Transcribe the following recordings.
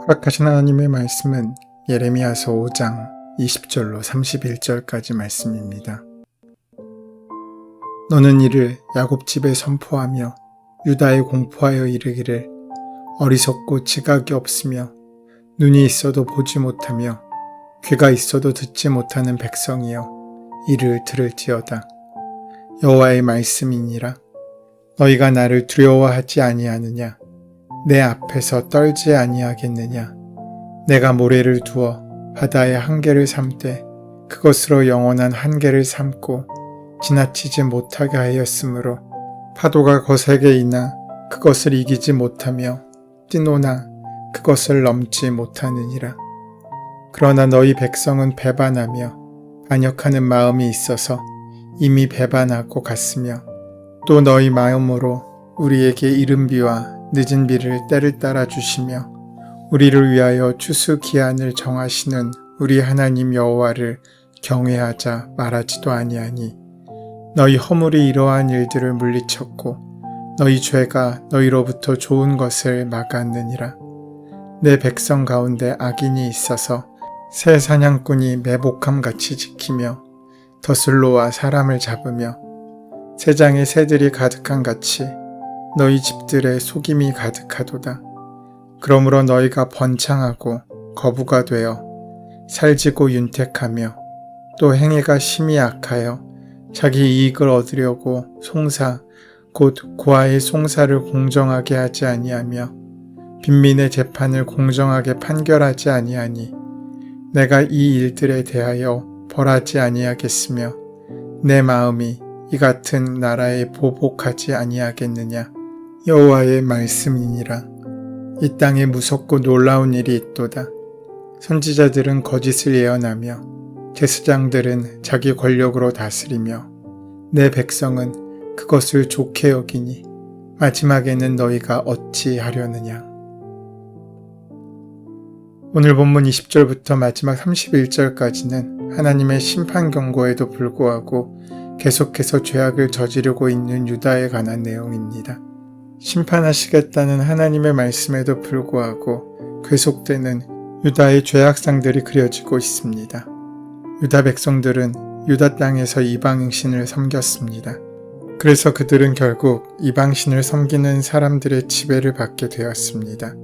허락하신 하나님의 말씀은 예레미야서 5장 20절로 31절까지 말씀입니다. 너는 이를 야곱 집에 선포하며 유다에 공포하여 이르기를 어리석고 지각이 없으며 눈이 있어도 보지 못하며 귀가 있어도 듣지 못하는 백성이여 이를 들을지어다. 여호와의 말씀이니라. 너희가 나를 두려워하지 아니하느냐? 내 앞에서 떨지 아니하겠느냐? 내가 모래를 두어 바다의 한계를 삼되 그것으로 영원한 한계를 삼고 지나치지 못하게 하였으므로 파도가 거세게 이나 그것을 이기지 못하며 뛰노나 그것을 넘지 못하느니라. 그러나 너희 백성은 배반하며 반역하는 마음이 있어서 이미 배반하고 갔으며 또 너희 마음으로 우리에게 이른 비와 늦은 비를 때를 따라 주시며 우리를 위하여 추수 기한을 정하시는 우리 하나님 여호와를 경외하자 말하지도 아니하니 너희 허물이 이러한 일들을 물리쳤고 너희 죄가 너희로부터 좋은 것을 막았느니라. 내 백성 가운데 악인이 있어서 새 사냥꾼이 매복함같이 지키며 덫을로와 사람을 잡으며 새장에 새들이 가득한 같이 너희 집들에 속임이 가득하도다. 그러므로 너희가 번창하고 거부가 되어 살지고 윤택하며 또 행위가 심히 악하여 자기 이익을 얻으려고 송사 곧 고아의 송사를 공정하게 하지 아니하며 빈민의 재판을 공정하게 판결하지 아니하니 내가 이 일들에 대하여 벌하지 아니하겠으며 내 마음이 이 같은 나라에 보복하지 아니하겠느냐? 여호와의 말씀이니라. 이 땅에 무섭고 놀라운 일이 있도다. 선지자들은 거짓을 예언하며 제사장들은 자기 권력으로 다스리며 내 백성은 그것을 좋게 여기니 마지막에는 너희가 어찌 하려느냐. 오늘 본문 20절부터 마지막 31절까지는 하나님의 심판 경고에도 불구하고 계속해서 죄악을 저지르고 있는 유다에 관한 내용입니다. 심판하시겠다는 하나님의 말씀에도 불구하고 계속되는 유다의 죄악상들이 그려지고 있습니다. 유다 백성들은 유다 땅에서 이방신을 섬겼습니다. 그래서 그들은 결국 이방신을 섬기는 사람들의 지배를 받게 되었습니다.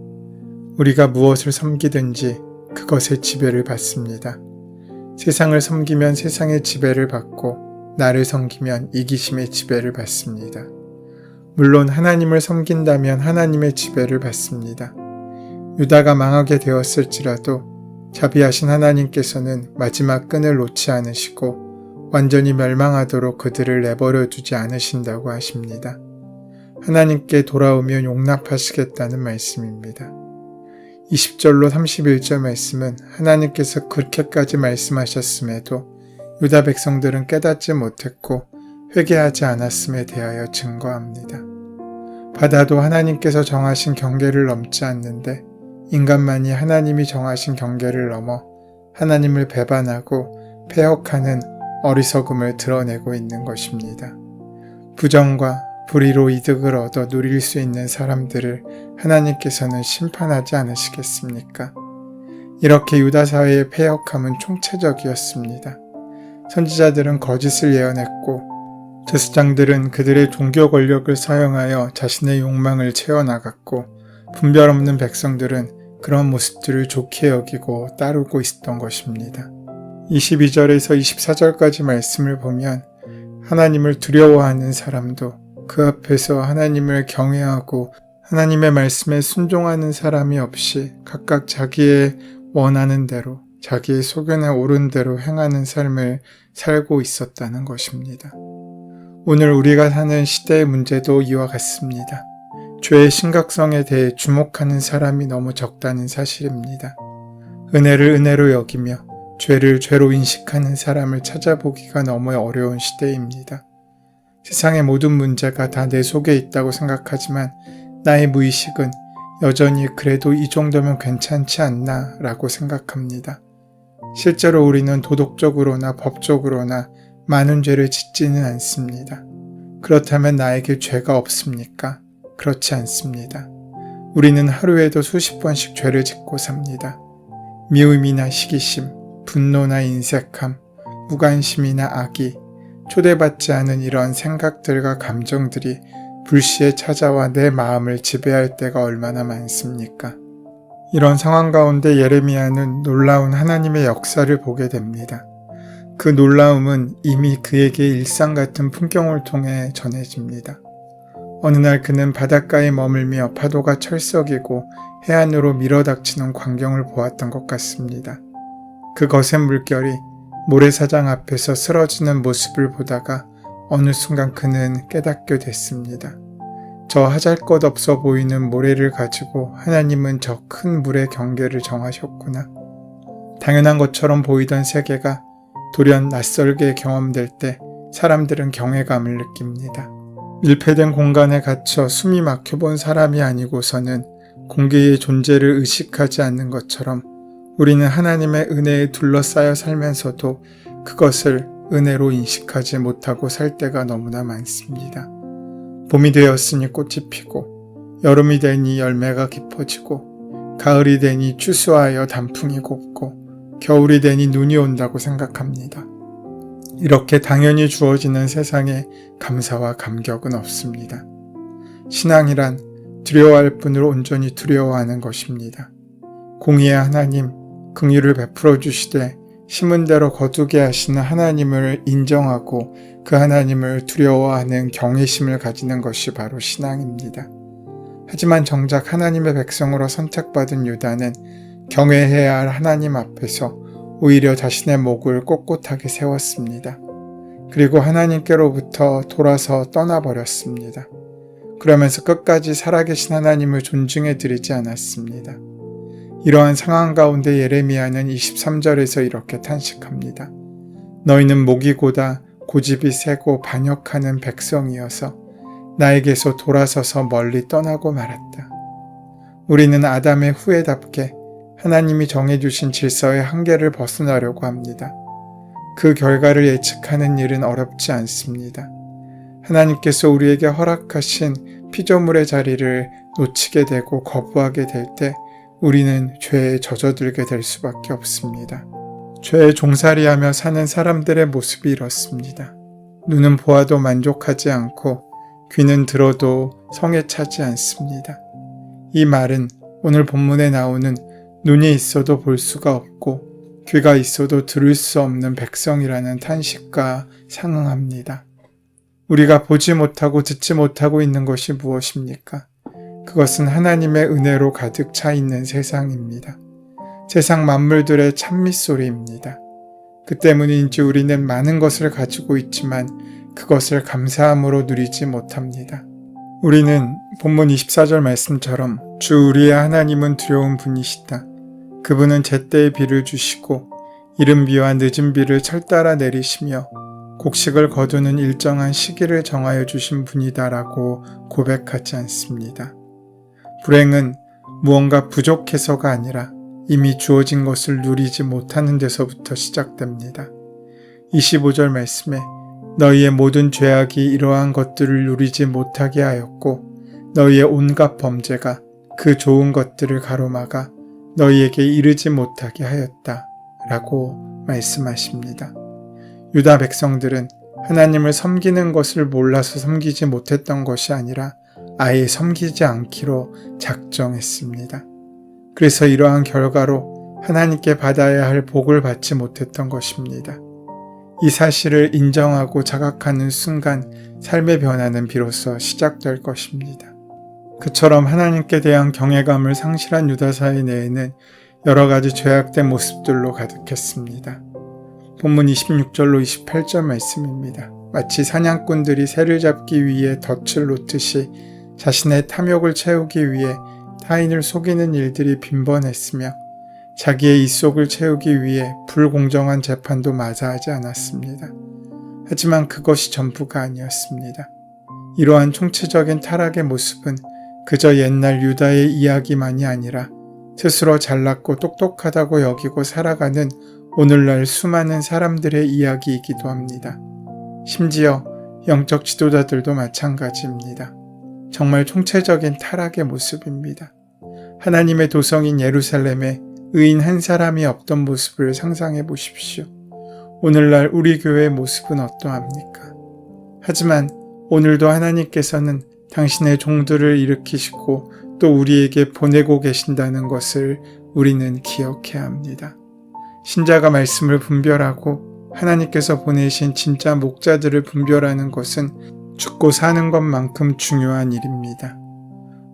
우리가 무엇을 섬기든지 그것의 지배를 받습니다. 세상을 섬기면 세상의 지배를 받고 나를 섬기면 이기심의 지배를 받습니다. 물론 하나님을 섬긴다면 하나님의 지배를 받습니다. 유다가 망하게 되었을지라도 자비하신 하나님께서는 마지막 끈을 놓지 않으시고 완전히 멸망하도록 그들을 내버려 두지 않으신다고 하십니다. 하나님께 돌아오면 용납하시겠다는 말씀입니다. 20절로 31절 말씀은 하나님께서 그렇게까지 말씀하셨음에도 유다 백성들은 깨닫지 못했고 회개하지 않았음에 대하여 증거합니다. 바다도 하나님께서 정하신 경계를 넘지 않는데 인간만이 하나님이 정하신 경계를 넘어 하나님을 배반하고 폐역하는 어리석음을 드러내고 있는 것입니다. 부정과 불의로 이득을 얻어 누릴 수 있는 사람들을 하나님께서는 심판하지 않으시겠습니까? 이렇게 유다 사회의 폐역함은 총체적이었습니다. 선지자들은 거짓을 예언했고 제사장들은 그들의 종교 권력을 사용하여 자신의 욕망을 채워나갔고 분별 없는 백성들은 그런 모습들을 좋게 여기고 따르고 있었던 것입니다. 22절에서 24절까지 말씀을 보면 하나님을 두려워하는 사람도 그 앞에서 하나님을 경외하고 하나님의 말씀에 순종하는 사람이 없이 각각 자기의 원하는 대로 자기의 소견에 옳은 대로 행하는 삶을 살고 있었다는 것입니다. 오늘 우리가 사는 시대의 문제도 이와 같습니다. 죄의 심각성에 대해 주목하는 사람이 너무 적다는 사실입니다. 은혜를 은혜로 여기며 죄를 죄로 인식하는 사람을 찾아보기가 너무 어려운 시대입니다. 세상의 모든 문제가 다 내 속에 있다고 생각하지만 나의 무의식은 여전히 그래도 이 정도면 괜찮지 않나 라고 생각합니다. 실제로 우리는 도덕적으로나 법적으로나 많은 죄를 짓지는 않습니다. 그렇다면 나에게 죄가 없습니까? 그렇지 않습니다. 우리는 하루에도 수십 번씩 죄를 짓고 삽니다. 미움이나 시기심, 분노나 인색함, 무관심이나 악의, 초대받지 않은 이런 생각들과 감정들이 불시에 찾아와 내 마음을 지배할 때가 얼마나 많습니까? 이런 상황 가운데 예레미야는 놀라운 하나님의 역사를 보게 됩니다. 그 놀라움은 이미 그에게 일상 같은 풍경을 통해 전해집니다. 어느 날 그는 바닷가에 머물며 파도가 철썩이고 해안으로 밀어닥치는 광경을 보았던 것 같습니다. 그 거센 물결이 모래사장 앞에서 쓰러지는 모습을 보다가 어느 순간 그는 깨닫게 됐습니다. 저 하잘것없어 보이는 모래를 가지고 하나님은 저 큰 물의 경계를 정하셨구나. 당연한 것처럼 보이던 세계가 돌연 낯설게 경험될 때 사람들은 경외감을 느낍니다. 밀폐된 공간에 갇혀 숨이 막혀본 사람이 아니고서는 공개의 존재를 의식하지 않는 것처럼 우리는 하나님의 은혜에 둘러싸여 살면서도 그것을 은혜로 인식하지 못하고 살 때가 너무나 많습니다. 봄이 되었으니 꽃이 피고, 여름이 되니 열매가 깊어지고, 가을이 되니 추수하여 단풍이 곱고, 겨울이 되니 눈이 온다고 생각합니다. 이렇게 당연히 주어지는 세상에 감사와 감격은 없습니다. 신앙이란 두려워할 뿐을 온전히 두려워하는 것입니다. 공의의 하나님, 긍휼을 베풀어 주시되 심은 대로 거두게 하시는 하나님을 인정하고 그 하나님을 두려워하는 경외심을 가지는 것이 바로 신앙입니다. 하지만 정작 하나님의 백성으로 선택받은 유다는 경외해야 할 하나님 앞에서 오히려 자신의 목을 꼿꼿하게 세웠습니다. 그리고 하나님께로부터 돌아서 떠나버렸습니다. 그러면서 끝까지 살아계신 하나님을 존중해 드리지 않았습니다. 이러한 상황 가운데 예레미야는 23절에서 이렇게 탄식합니다. 너희는 목이 고다 고집이 세고 반역하는 백성이어서 나에게서 돌아서서 멀리 떠나고 말았다. 우리는 아담의 후예답게 하나님이 정해주신 질서의 한계를 벗어나려고 합니다. 그 결과를 예측하는 일은 어렵지 않습니다. 하나님께서 우리에게 허락하신 피조물의 자리를 놓치게 되고 거부하게 될 때 우리는 죄에 젖어들게 될 수밖에 없습니다. 죄에 종살이하며 사는 사람들의 모습이 이렇습니다. 눈은 보아도 만족하지 않고 귀는 들어도 성에 차지 않습니다. 이 말은 오늘 본문에 나오는 눈이 있어도 볼 수가 없고 귀가 있어도 들을 수 없는 백성이라는 탄식과 상응합니다. 우리가 보지 못하고 듣지 못하고 있는 것이 무엇입니까? 그것은 하나님의 은혜로 가득 차 있는 세상입니다. 세상 만물들의 찬미소리입니다. 그 때문인지 우리는 많은 것을 가지고 있지만 그것을 감사함으로 누리지 못합니다. 우리는 본문 24절 말씀처럼 주 우리의 하나님은 두려운 분이시다. 그분은 제때에 비를 주시고 이른 비와 늦은 비를 철따라 내리시며 곡식을 거두는 일정한 시기를 정하여 주신 분이다라고 고백하지 않습니다. 불행은 무언가 부족해서가 아니라 이미 주어진 것을 누리지 못하는 데서부터 시작됩니다. 25절 말씀에 너희의 모든 죄악이 이러한 것들을 누리지 못하게 하였고 너희의 온갖 범죄가 그 좋은 것들을 가로막아 너희에게 이르지 못하게 하였다 라고 말씀하십니다. 유다 백성들은 하나님을 섬기는 것을 몰라서 섬기지 못했던 것이 아니라 아예 섬기지 않기로 작정했습니다. 그래서 이러한 결과로 하나님께 받아야 할 복을 받지 못했던 것입니다. 이 사실을 인정하고 자각하는 순간 삶의 변화는 비로소 시작될 것입니다. 그처럼 하나님께 대한 경외감을 상실한 유다 사회 내에는 여러 가지 죄악된 모습들로 가득했습니다. 본문 26절로 28절 말씀입니다. 마치 사냥꾼들이 새를 잡기 위해 덫을 놓듯이 자신의 탐욕을 채우기 위해 타인을 속이는 일들이 빈번했으며 자기의 입속을 채우기 위해 불공정한 재판도 마다하지 않았습니다. 하지만 그것이 전부가 아니었습니다. 이러한 총체적인 타락의 모습은 그저 옛날 유다의 이야기만이 아니라 스스로 잘났고 똑똑하다고 여기고 살아가는 오늘날 수많은 사람들의 이야기이기도 합니다. 심지어 영적 지도자들도 마찬가지입니다. 정말 총체적인 타락의 모습입니다. 하나님의 도성인 예루살렘에 의인 한 사람이 없던 모습을 상상해 보십시오. 오늘날 우리 교회의 모습은 어떠합니까? 하지만 오늘도 하나님께서는 당신의 종들을 일으키시고 또 우리에게 보내고 계신다는 것을 우리는 기억해야 합니다. 신자가 말씀을 분별하고 하나님께서 보내신 진짜 목자들을 분별하는 것은 죽고 사는 것만큼 중요한 일입니다.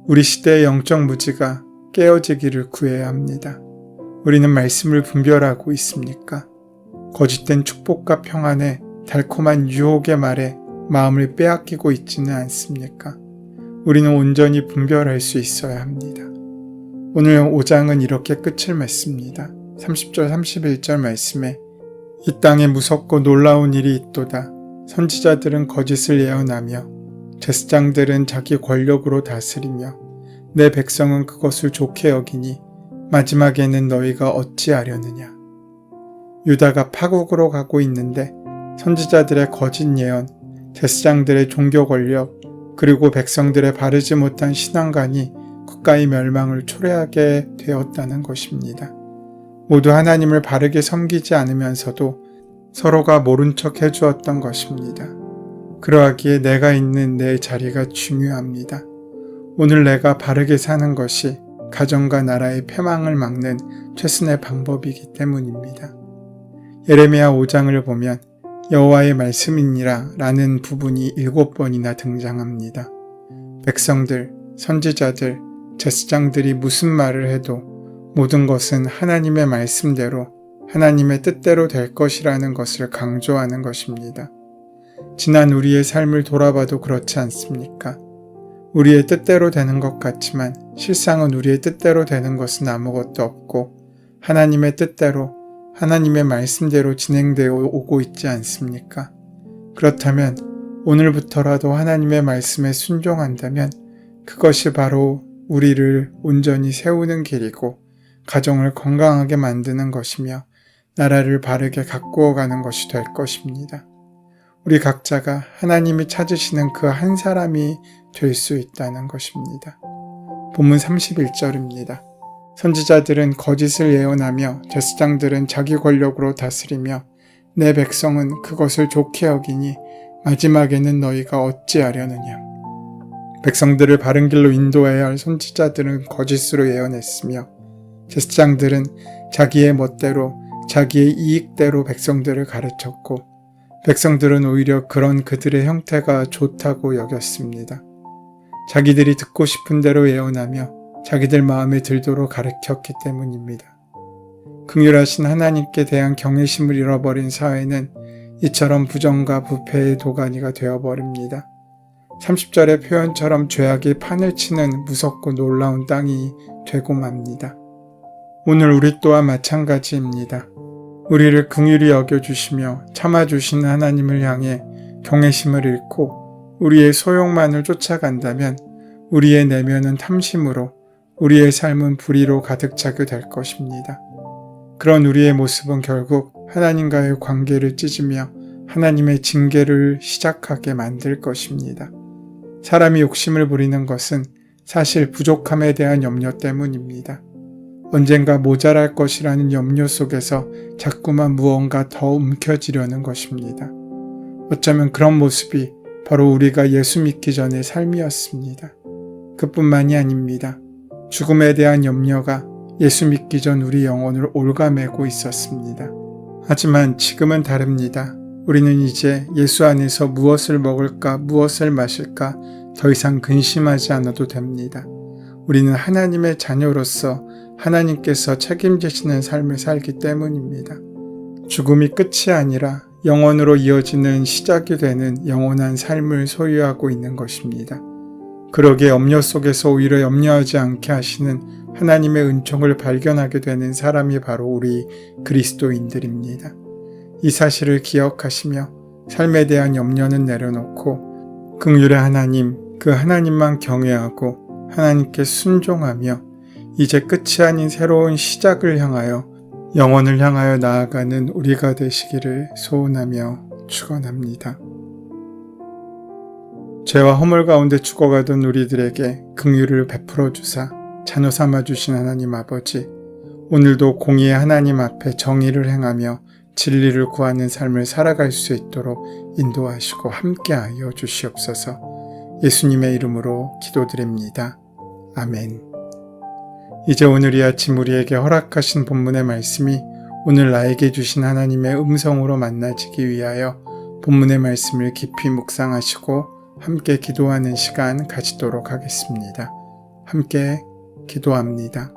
우리 시대의 영적 무지가 깨어지기를 구해야 합니다. 우리는 말씀을 분별하고 있습니까? 거짓된 축복과 평안에 달콤한 유혹의 말에 마음을 빼앗기고 있지는 않습니까? 우리는 온전히 분별할 수 있어야 합니다. 오늘 5장은 이렇게 끝을 맺습니다. 30절 31절 말씀에 이 땅에 무섭고 놀라운 일이 있도다. 선지자들은 거짓을 예언하며 제사장들은 자기 권력으로 다스리며 내 백성은 그것을 좋게 여기니 마지막에는 너희가 어찌하려느냐. 유다가 파국으로 가고 있는데 선지자들의 거짓 예언, 제사장들의 종교 권력, 그리고 백성들의 바르지 못한 신앙관이 국가의 멸망을 초래하게 되었다는 것입니다. 모두 하나님을 바르게 섬기지 않으면서도 서로가 모른 척 해주었던 것입니다. 그러하기에 내가 있는 내 자리가 중요합니다. 오늘 내가 바르게 사는 것이 가정과 나라의 패망을 막는 최선의 방법이기 때문입니다. 예레미야 5장을 보면 여호와의 말씀이니라 라는 부분이 7번이나 등장합니다. 백성들, 선지자들, 제사장들이 무슨 말을 해도 모든 것은 하나님의 말씀대로 하나님의 뜻대로 될 것이라는 것을 강조하는 것입니다. 지난 우리의 삶을 돌아봐도 그렇지 않습니까? 우리의 뜻대로 되는 것 같지만 실상은 우리의 뜻대로 되는 것은 아무것도 없고 하나님의 뜻대로 하나님의 말씀대로 진행되어 오고 있지 않습니까? 그렇다면 오늘부터라도 하나님의 말씀에 순종한다면 그것이 바로 우리를 온전히 세우는 길이고 가정을 건강하게 만드는 것이며 나라를 바르게 가꾸어 가는 것이 될 것입니다. 우리 각자가 하나님이 찾으시는 그 한 사람이 될 수 있다는 것입니다. 본문 31절입니다. 선지자들은 거짓을 예언하며 제사장들은 자기 권력으로 다스리며 내 백성은 그것을 좋게 여기니 마지막에는 너희가 어찌하려느냐. 백성들을 바른 길로 인도해야 할 선지자들은 거짓으로 예언했으며 제사장들은 자기의 멋대로 자기의 이익대로 백성들을 가르쳤고 백성들은 오히려 그런 그들의 형태가 좋다고 여겼습니다. 자기들이 듣고 싶은 대로 예언하며 자기들 마음에 들도록 가르쳤기 때문입니다. 긍휼하신 하나님께 대한 경외심을 잃어버린 사회는 이처럼 부정과 부패의 도가니가 되어버립니다. 30절의 표현처럼 죄악이 판을 치는 무섭고 놀라운 땅이 되고 맙니다. 오늘 우리 또한 마찬가지입니다. 우리를 긍휼히 여겨주시며 참아주시는 하나님을 향해 경외심을 잃고 우리의 소욕만을 쫓아간다면 우리의 내면은 탐심으로 우리의 삶은 불의로 가득 차게 될 것입니다. 그런 우리의 모습은 결국 하나님과의 관계를 찢으며 하나님의 징계를 시작하게 만들 것입니다. 사람이 욕심을 부리는 것은 사실 부족함에 대한 염려 때문입니다. 언젠가 모자랄 것이라는 염려 속에서 자꾸만 무언가 더 움켜쥐려는 것입니다. 어쩌면 그런 모습이 바로 우리가 예수 믿기 전의 삶이었습니다. 그뿐만이 아닙니다. 죽음에 대한 염려가 예수 믿기 전 우리 영혼을 올가매고 있었습니다. 하지만 지금은 다릅니다. 우리는 이제 예수 안에서 무엇을 먹을까, 무엇을 마실까 더 이상 근심하지 않아도 됩니다. 우리는 하나님의 자녀로서 하나님께서 책임지시는 삶을 살기 때문입니다. 죽음이 끝이 아니라 영원으로 이어지는 시작이 되는 영원한 삶을 소유하고 있는 것입니다. 그러기에 염려 속에서 오히려 염려하지 않게 하시는 하나님의 은총을 발견하게 되는 사람이 바로 우리 그리스도인들입니다. 이 사실을 기억하시며 삶에 대한 염려는 내려놓고 긍휼의 하나님, 그 하나님만 경외하고 하나님께 순종하며 이제 끝이 아닌 새로운 시작을 향하여 영원을 향하여 나아가는 우리가 되시기를 소원하며 축원합니다. 죄와 허물 가운데 죽어가던 우리들에게 긍휼을 베풀어 주사 자녀 삼아주신 하나님 아버지, 오늘도 공의의 하나님 앞에 정의를 행하며 진리를 구하는 삶을 살아갈 수 있도록 인도하시고 함께하여 주시옵소서. 예수님의 이름으로 기도드립니다. 아멘. 이제 오늘 이 아침 우리에게 허락하신 본문의 말씀이 오늘 나에게 주신 하나님의 음성으로 만나지기 위하여 본문의 말씀을 깊이 묵상하시고 함께 기도하는 시간 가지도록 하겠습니다. 함께 기도합니다.